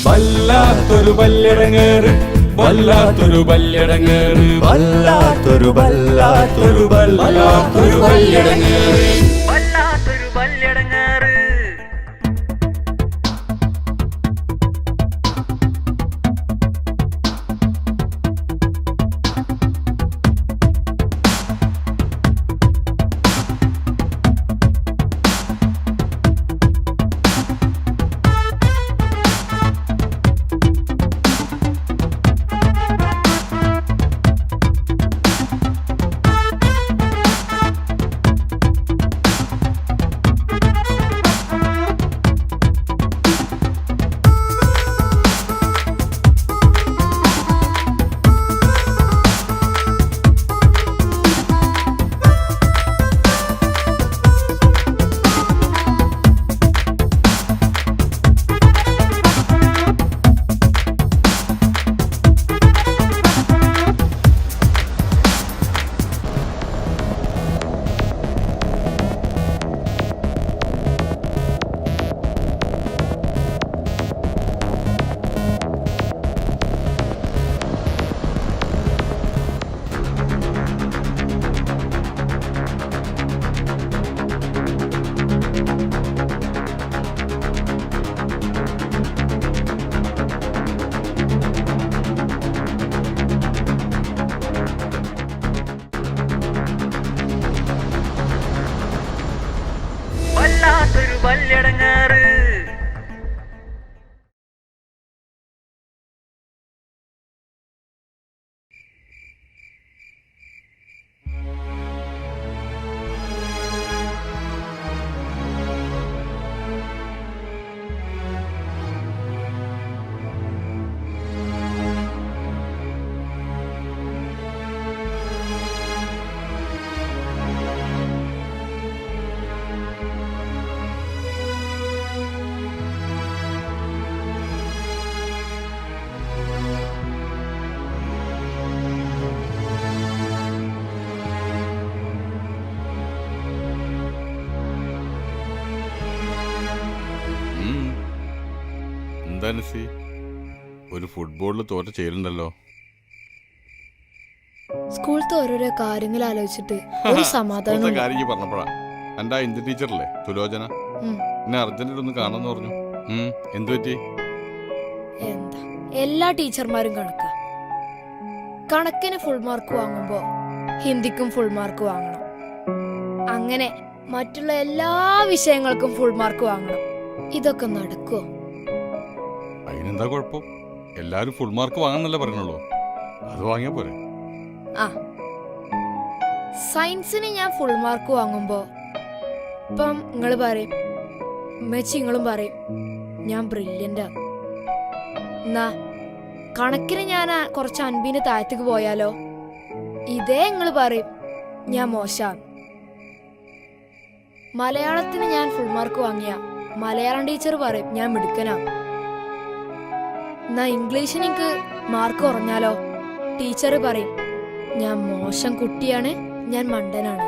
വല്ലാത്തൊരു വല്ലിടങ്ങേറ് വല്ലാത്തൊരു വല്ലിടങ്ങേറ് വല്ലാത്തൊരു വല്ലാത്തൊരു വല്ലാത്തൊരു വല്ലിടങ്ങേറ് വല്ലാത്തൊരു വല്ലിടങ്ങേറ്. വല്ലാത്തൊരു വല്ലിടങ്ങേറ്. എന്താ നസി, ഒരു ഫുട്ബോളിൽ തോറ്റ ചേരുണ്ടല്ലോ. സ്കൂളത്തെ ഓരോരോ കാര്യങ്ങൾ ആലോചിച്ചിട്ട് ഒരു സമാധാനം കാര്യം പറഞ്ഞപ്പോഴാ എന്റെ ഹിന്ദി ടീച്ചറല്ലേ സുലോചന എന്നെ അർജന്റീനൊന്ന് കാണാന്ന് പറഞ്ഞു. എന്തു പറ്റി? എന്താ എല്ലാ ടീച്ചർമാരും കണക്കിന് ഫുൾ മാർക്ക് വാങ്ങുമ്പോ ഹിന്ദിക്കും ഫുൾ മാർക്ക് വാങ്ങണം, അങ്ങനെ മറ്റുള്ള എല്ലാ വിഷയങ്ങൾക്കും ഫുൾ മാർക്ക് വാങ്ങണം. ഇതൊക്കെ നടക്കുവോ? അതിനെന്താ കുഴപ്പം? എല്ലാരും ഫുൾ മാർക്ക് വാങ്ങാന്നല്ലേ പറഞ്ഞുള്ളൂ, അത് വാങ്ങിയാ പോരെ. ആ സയൻസിന് ഞാൻ ഫുൾ മാർക്ക് വാങ്ങുമ്പോ ഇപ്പം നിങ്ങള് പറയും, ഉമ്മച്ചി നിങ്ങളും പറയും ഞാൻ ബ്രില്യൻ്റാ. എന്നാ കണക്കിന് ഞാൻ കുറച്ച് അൻപിന് താഴത്തേക്ക് പോയാലോ ഇതേ നിങ്ങള് പറയും ഞാൻ മോശാണ്. മലയാളത്തിന് ഞാൻ ഫുൾ മാർക്ക് വാങ്ങിയ മലയാളം ടീച്ചർ പറയും ഞാൻ മിടുക്കനാ. എന്നാ ഇംഗ്ലീഷിന് എനിക്ക് മാർക്ക് കുറഞ്ഞാലോ ടീച്ചർ പറയും ഞാൻ മോശം കുട്ടിയാണ്, ഞാൻ മണ്ടനാണ്.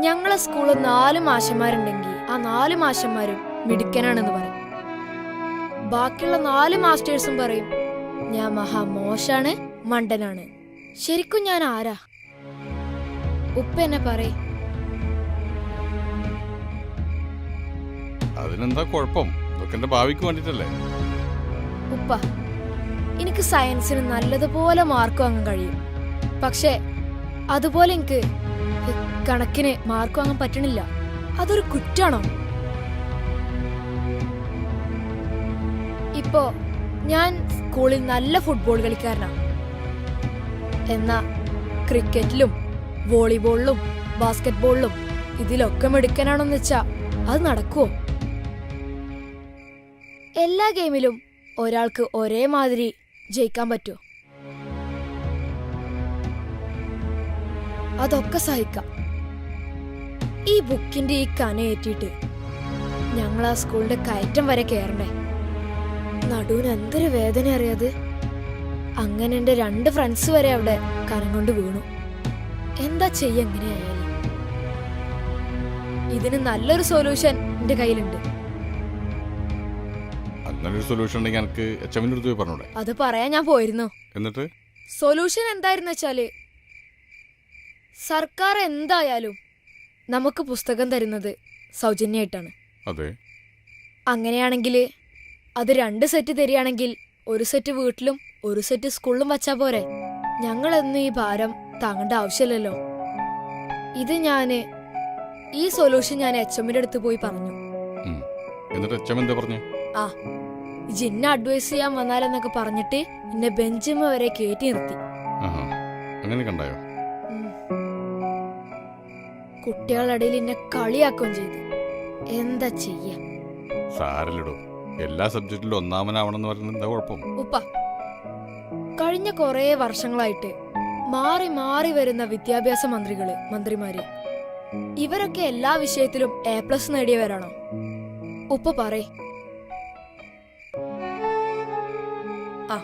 ഞങ്ങളെ സ്കൂളിൽ 4 മാഷന്മാരുണ്ടെങ്കിൽ ആ 4 മാഷന്മാരും മിടുക്കനാണെന്ന് പറയും. ബാക്കിയുള്ള 4 മാസ്റ്റേഴ്സും പറയും ഞാൻ മഹാ മോശാണ്, മണ്ടനാണ്. ശരിക്കും ഞാൻ ആരാ? ഉപ്പ എന്നെ പറയും. അതിനെന്താ കുഴപ്പം? ഇതൊക്കെ എന്റെ ഭാവിക്ക് വേണ്ടിട്ടല്ലേ. ഉപ്പ എനിക്ക് സയൻസിന് നല്ലതുപോലെ മാർക്ക് വാങ്ങാൻ കഴിയും, പക്ഷെ അതുപോലെ എനിക്ക് കണക്കിന് മാർക്ക് വാങ്ങാൻ പറ്റണില്ല. അതൊരു കുറ്റാണോ? ഇപ്പോ ഞാൻ സ്കൂളിൽ നല്ല ഫുട്ബോൾ കളിക്കാരനാണ്, എന്നാ ക്രിക്കറ്റിലും വോളിബോളിലും ബാസ്കറ്റ്ബോളിലും ഇതിലൊക്കെ മിടുക്കനാണെന്ന് വെച്ചാ അത് നടക്കുവോ? എല്ലാ ഗെയിമിലും ഒരാൾക്ക് ഒരേ മാതിരി ജയിക്കാൻ പറ്റുമോ? അതൊക്കെ സഹിക്കാം. ഈ ബുക്കിന്റെ ഈ കനയേറ്റിട്ട് ഞങ്ങൾ ആ സ്കൂളിന്റെ കയറ്റം വരെ കയറണ്ടേ? നടുവിന് എന്തൊരു വേദന അറിയാത്. അങ്ങനെ എന്റെ 2 ഫ്രണ്ട്സ് വരെ അവിടെ കനം കൊണ്ട് വീണു. എന്താ ചെയ്യ? എങ്ങനെയായാലും ഇതിന് നല്ലൊരു സൊല്യൂഷൻ എന്റെ കയ്യിലുണ്ട്. അല്ല അങ്ങനെ ഒരു സൊല്യൂഷൻ ഉണ്ടെങ്കിൽ എനിക്ക് എച്ചമ്മിൻ്റെ അടുത്ത് പോയി പറഞ്ഞൂടെ? അത് പറയാൻ ഞാൻ പോയിരുന്നു. എന്നിട്ട് സൊല്യൂഷൻ എന്തായിരുന്നു വെച്ചാല്, സർക്കാർ എന്തായാലും നമുക്ക് പുസ്തകം തരുന്നത് സൗജന്യമായിട്ടാണ്. അതെ. അങ്ങനെയാണെങ്കിൽ അത് 2 സെറ്റ് തരികയാണെങ്കിൽ 1 സെറ്റ് വീട്ടിലും 1 സെറ്റ് സ്കൂളിലും വച്ചാ പോരെ? ഞങ്ങളൊന്നും ഈ ഭാരം താങ്ങേണ്ട ആവശ്യമില്ലല്ലോ. ഈ സൊല്യൂഷൻ ഞാൻ എച്ചമ്മിന്റെ അടുത്ത് പോയി പറഞ്ഞു. എന്നിട്ട് എച്ചമ്മ എന്താ പറഞ്ഞു? ആ, ജിന്നെ അഡ്വൈസ് ചെയ്യാൻ വന്നാലെന്നൊക്കെ പറഞ്ഞിട്ട് എന്നെ ബെഞ്ചിമ വരെ കയറ്റി നിർത്തി. അങ്ങനെ കണ്ടായോ? കുട്ടികളുടെ ഇടയിൽ എന്നെ കളിയാക്കുകയും ചെയ്തു. എന്താ ചെയ്യാ? സാരല്ലിടോ, എല്ലാ സബ്ജക്റ്റിലും ഒന്നാമനാവണമെന്ന് പറയുന്നത് എന്താ കുഴപ്പം? ഉപ്പ, കഴിഞ്ഞ കുറേ വർഷങ്ങളായിട്ട് മാറി മാറി വരുന്ന വിദ്യാഭ്യാസ മന്ത്രിമാര് ഇവരൊക്കെ എല്ലാ വിഷയത്തിലും A+ നേടിയവരാണോ? ഉപ്പ പറയ്. ആ,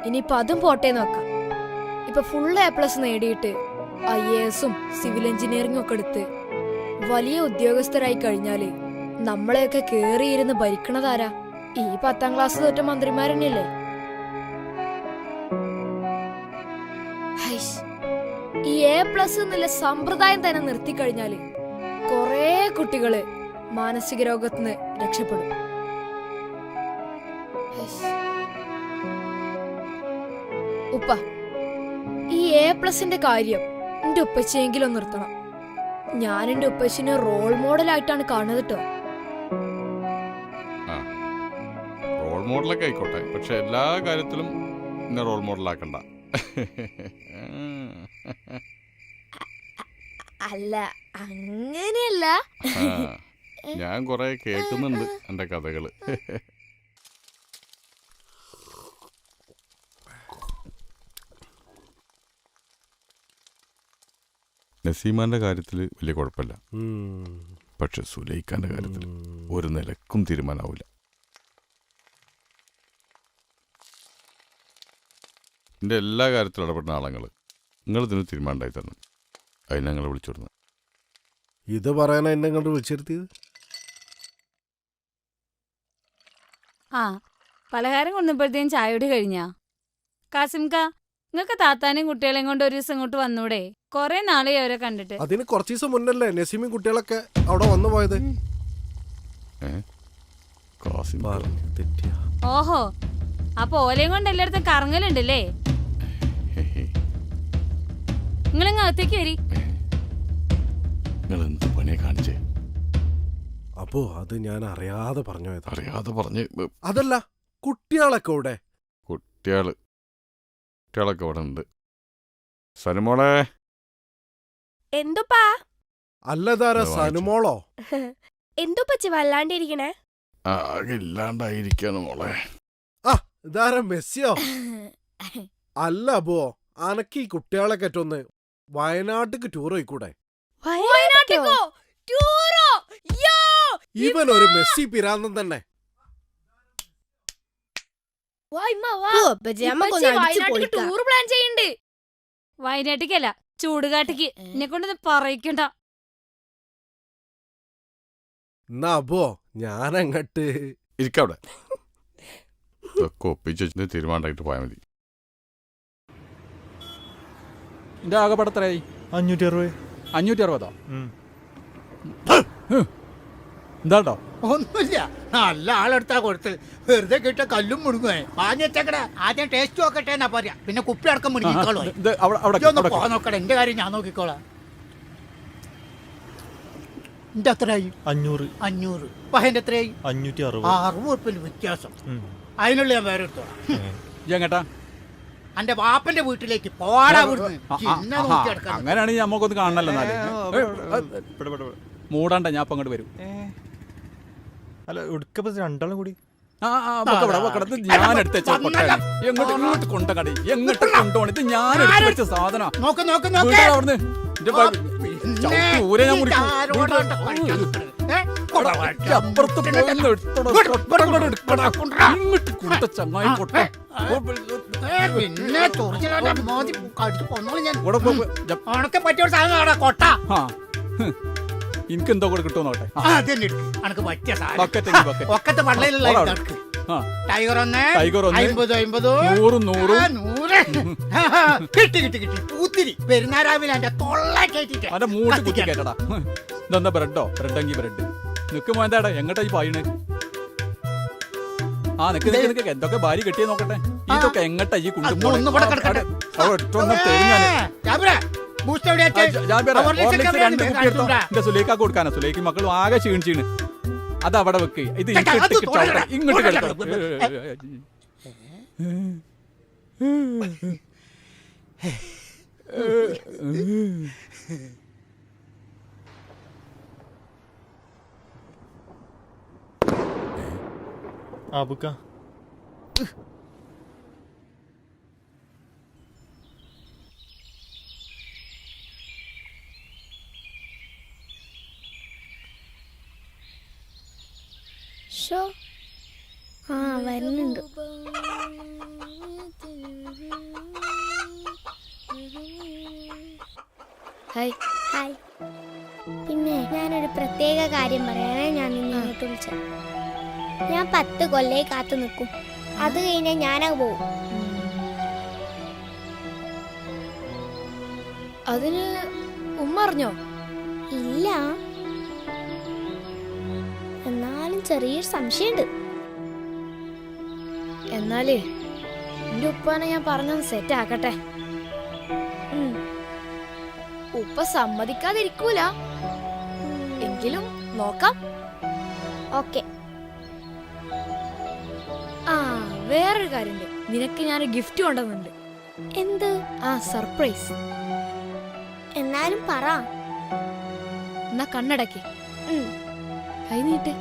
ഇനിയിപ്പൊ അതും പോട്ടെ നോക്കാം. ഇപ്പൊ ഫുൾ A+ നേടിയിട്ട് IAS-ഉം സിവിൽ എഞ്ചിനീയറിംഗും ഒക്കെ എടുത്ത് വലിയ ഉദ്യോഗസ്ഥരായി കഴിഞ്ഞാല് നമ്മളെയൊക്കെ കേറിയിരുന്ന് ഭരിക്കണതാരാ? ഈ 10ാം ക്ലാസ് തോറ്റ മന്ത്രിമാരെന്നെയല്ലേ? ഈ A+ എന്നുള്ള സമ്പ്രദായം തന്നെ നിർത്തിക്കഴിഞ്ഞാല് കൊറേ കുട്ടികള് മാനസിക രോഗത്തിന് രക്ഷപ്പെടും. ഉപ്പ, ഈ A+ന്റെ കാര്യം എന്റെ ഉപ്പച്ചയെങ്കിലും നിർത്തണം. ഞാൻ എന്റെ ഉപ്പച്ചിനെ റോൾ മോഡലായിട്ടാണ് കാണുന്നത് കേട്ടോ. റോൾ മോഡലൊക്കെ ആയിക്കോട്ടെ, പക്ഷെ എല്ലാ കാര്യത്തിലും എന്നെ റോൾ മോഡലാക്കണ്ട. അല്ല, അങ്ങനെയല്ല. ഞാൻ കൊറേ കേൾക്കുന്നുണ്ട് എന്റെ കഥകള്. നസീമാന്റെ കാര്യത്തിൽ വലിയ കുഴപ്പമില്ല, പക്ഷെ സുലൈഖാന്റെ കാര്യത്തിൽ ഒരു നിലക്കും തീരുമാനാവൂല. എന്റെ എല്ലാ കാര്യത്തിലും ഇടപെടുന്ന ആളങ്ങൾ നിങ്ങൾ ഇതിന് തീരുമാനം ഉണ്ടായി തരണം. അതിന് ഞങ്ങളെ വിളിച്ചിരുന്നു. ഇത് പറയാനാ എന്നെ കണ്ട് വിളിച്ചിരുത്തിയത്? ആ, പലഹാരം കൊണ്ടുമ്പോഴത്തേക്കും ചായയോട് കഴിഞ്ഞാ? കാസിംക, നിങ്ങൾക്ക് താത്താനെയും കുട്ടികളെയും കൊണ്ട് ഒരു ദിവസം ഇങ്ങോട്ട് വന്നൂടെ? കൊറേ നാളെ അവരെ കണ്ടിട്ട്. അതിന് കുറച്ച് ദിവസം മുന്നല്ലേ നസീമും കുട്ടികളൊക്കെ അവിടെ വന്നു പോയത്. ഓഹോ, അപ്പൊ ഓലയും കൊണ്ട് എല്ലായിടത്തും കറങ്ങലുണ്ടല്ലേ? നിങ്ങളിങ്ങ് അകത്തേക്ക് വരി. എന്ത് പണിയെ കാണിച്ചേ? അപ്പോ അത് ഞാൻ അറിയാതെ പറഞ്ഞു. അറിയാതെ പറഞ്ഞ്. അതല്ല, കുട്ടികളൊക്കെ ഇവിടെ. കുട്ടികളൊക്കെ ഇവിടെ ഉണ്ട്. സനുമോളെ. എന്തുപ്പാ? അല്ലതാരാ സനുമോളോ? എന്തുപ്പച്ചി വല്ലാണ്ടിരിക്കണേ? ആകെ ഇല്ലാണ്ടായിരിക്കാണ് മോളെ. ആ, ഇതാരാ മെസ്സിയോ? അല്ല അപ്പോ അനക്ക് ഈ കുട്ടികളെ കെറ്റൊന്ന് വയനാട്ടിക്ക് ടൂർ പോയിക്കൂടെ? ഇവൻ ഒരു മെസ്സി പിരാന്തൻ തന്നെ. വയനാട്ടിക്കല്ല, ചൂടുകാട്ടിക്ക്. എന്നെ കൊണ്ടൊന്നും പറയിക്കണ്ട. എന്നാ അപ്പോ ഞാനങ്ങട്ട് ഇരിക്കവിടെ. ഇതൊക്കെ ഒപ്പിച്ച് തീരുമാനമായിട്ട് പോയാൽ മതി. എന്റെ ആകെപ്പടത്രയായി? 560. 560. എന്താട്ടോ? ഒന്നുമില്ല, നല്ല ആളെടുത്താ കൊടുത്ത് വെറുതെ കിട്ട കല്ലും മുടുങ്ങുവേ. പാഞ്ഞെച്ചക്കട ആദ്യം ടേസ്റ്റ് നോക്കട്ടെ എന്നാ പറയാ, പിന്നെ കുപ്പി അടക്കം മുടുങ്ങിക്കോളൂ. പോകാൻ നോക്കട്ടെ, എന്റെ കാര്യം ഞാൻ നോക്കിക്കോളാം. എന്റെ എത്രയായി? 500. 500. പഹന്റെ എത്രയായി? 560. 60 ഉറുപ്പിൽ വ്യത്യാസം. അതിനുള്ള ഞാൻ വേറെ എടുത്തോളാം. കേട്ടാ, എന്റെ വാപ്പന്റെ വീട്ടിലേക്ക് പോടാ. അങ്ങനെയാണെങ്കിൽ നമുക്കൊന്ന് കാണണല്ലോ. മൂടാണ്ട, ഞാൻ അങ്ങോട്ട് വരും. അല്ല, ഉടുക്കപ്പോ രണ്ടാളും കൂടി ഞാൻ എടുത്ത എങ്ങോട്ട് കൊണ്ടകടി, എങ്ങോട്ട് കൊണ്ടുപോണ? ഇത് ഞാൻ എടുത്ത് വെച്ച സാധനം. അവിടുന്ന് ഊരെ ഞാൻ അപ്പുറത്ത് ഇങ്ങോട്ട് ചങ്ങായി കൊട്ട. പറ്റിയ സാധനം കൊട്ട. എനിക്കെന്തോ കൂടെ കിട്ടുമോ നോട്ടെ. പറ്റിയ സാധനം ഒക്കത്തെ പള്ളയിലുള്ള ആ. ടൈഗർ ഒന്ന് ടൈഗർ ഒന്ന് 50 50 100 കിട്ടി കിട്ടി കിട്ടി പൂത്തിരി പെരുന്നാരാവിലെ എന്റെ തൊള്ള കേട്ടിട്ട് അവന്റെ മൂട്ട് കുത്തി കേട്ടടാ. ഇതെന്താ ബ്രെഡോ? ബ്രെഡെങ്കി ബ്രെഡ്. നിക്ക് മോന്താടാ, എങ്ങട്ടാ ഈ പായണ്? ആ നിക്ക് നിക്ക് നിക്ക്, എന്തൊക്കെ ഭാര്യ കെട്ടിയെ നോക്കട്ടെ. ഇതൊക്കെ എങ്ങട്ടാ ഈ കുണ്ടും ഒന്ന് ഇവിടെ കിടക്കട്ടെ. എന്റെ സുലേഖ കൊടുക്കാനാ. സുലേഖി മക്കളും ആകെ ക്ഷീണിച്ചീണ്. അത് അവിടെ വെക്ക്. ഇത് ഇങ്ങോട്ട് കിടക്കണം. ആ ബുക്ക ഷോ ആ വരുന്നുണ്ട്. ഹായ്. ഹായ്. പിന്നെ ഞാനൊരു പ്രത്യേക കാര്യം പറയാനേ ഞാൻ നിന്നെ ഇങ്ങോട്ട് വിളിച്ചത്. ഞാൻ 10 കൊല്ലേ കാത്തു നിൽക്കും. അത് കഴിഞ്ഞാൽ ഞാനങ്ങ് പോവും. അതിന് ഉമ്മ അറിഞ്ഞോ? ഇല്ല, എന്നാലും ചെറിയൊരു സംശയമുണ്ട്. എന്നാലേ എന്റെ ഉപ്പാനെ ഞാൻ പറഞ്ഞൊന്ന് സെറ്റ് ആക്കട്ടെ. ഉപ്പ സമ്മതിക്കാതിരിക്കൂല, എങ്കിലും നോക്കാം. ഓക്കെ. ആ വേറൊരു കാര്യണ്ട്, നിനക്ക് ഞാനൊരു ഗിഫ്റ്റ് കൊണ്ടുവന്നുണ്ട്. എന്ത്? ആ സർപ്രൈസ്. എന്നാലും പറ. എന്നാ കണ്ണടക്കി ഉം. കൈ നീട്ട്.